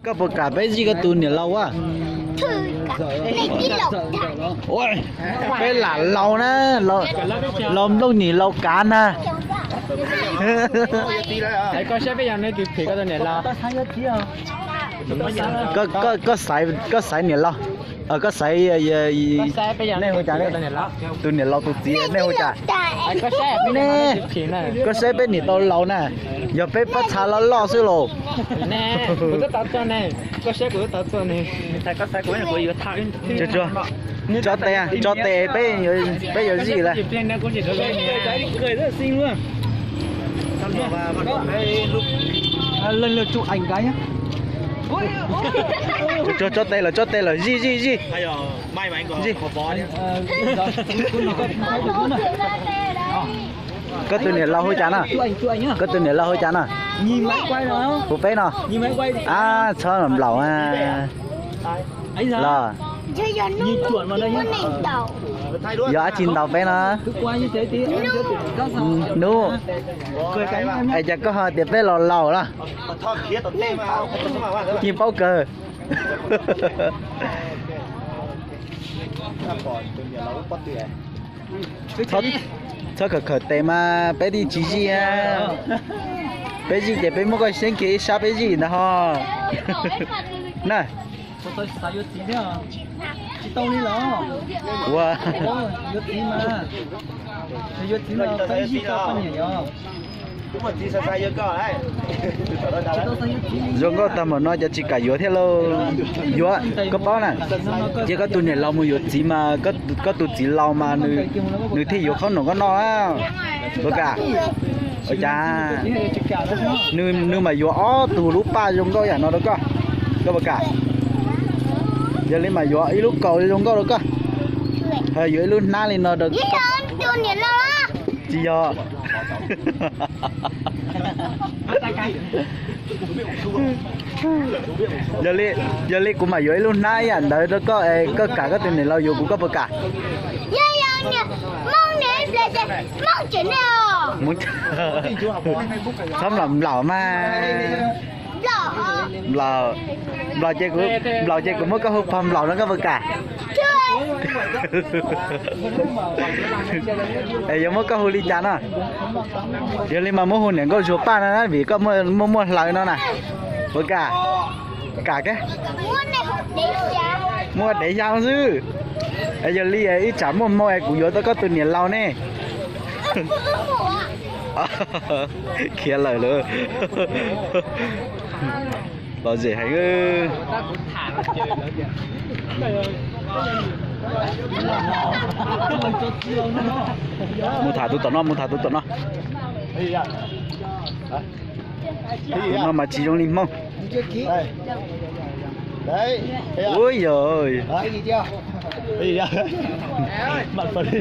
Có một cả bé gì cái tụi này lâu quá. Ôi, bé là lâu nè, lâu lâu nhỉ lâu cá nè. Đấy con sẽ bây giờ này thì có tụi này lo. Có sải nhỉ lâu. Có sải Sẽ bây giờ này hồi trả tụi này lo. tụi này lâu tụi gì nè hồi trả. Có sẽ Nè, có sải bé nhỉ tao lâu nè. Giờ bé bắt cha lo xíu rồi. Nè, của tôi tao cho này. Có sẽ của tao cho này. Tại có sẽ của này của yêu thao. Chưa. Cho tè bé giờ gì là. Cười rất là xinh luôn. Lần lượt chụp ảnh cái nhá. Cho tè là gì. Hay là may mà anh có Gì? một bó đi. Có tụi này lâu hơi chán à? Chụp ảnh nhá. Có tụi này lâu hơi chán à? Nhìn máy quay nó. Phụ phép nào? Nhìn máy quay. À, sao làm lẩu à? Ấy ra. Là Nhìn chuẩn vào đây nhá. Thay luôn. giờ chín tàu phép nó. Cứ quay như thế tí em sẽ có sao. Nu. Cười cái em. Ai chắc có hơi tiệp phép lẩu đó. Thọ khía tọt tê mà. Như bao cờ. Sao khờ tê mà bé đi chỉ gì à? Bé gì để bé mua cái sen kia sao bé gì nè ho. Nè. Tôi xài vô tí nữa. Chị tao đi lo. Wow. Vô tí mà. Vô tí là cái gì tao phân nhỉ nhở. Đúng rồi, chị sai sai vô co đấy. Rồi có tao mà nói cho chị cả vô thế lo. Vô có bao nè. Chỉ có tụi này lâu mà vô chỉ mà có tụi chỉ lâu mà nữ thì vô không nó có no á. Bữa cả. Ôi cha. Nữ mà vô ó tụi lúc ba dùng có nó đó có. Có bữa cả. Giờ lên mà vô ít lúc cầu dùng có được có. Hơi dưới luôn na lên nó được. Chị vô. Giờ lên cũng mà dưới luôn nãy à đợi đó có cả cái tiền này lâu vô cũng có bữa cả. Muốn xong làm mà lò chơi cũng mới có hộp phẩm lò nó có bữa cả. Giờ mới có hồ ly chán à? Giờ lên mà mua hồ này có số ba nó vì có mua lại nó nè. Bữa cả cái mua để sao chứ? Giờ ly ấy chả mua ai cũng vô tôi có từ niên lâu nè. Kia lời nữa. Lo gì hay ư? Mua thả tụi nó nó mà chỉ trong lim mông. Đấy. Ôi giời. Cái gì chưa? Cái gì chưa? Mặt phần đi.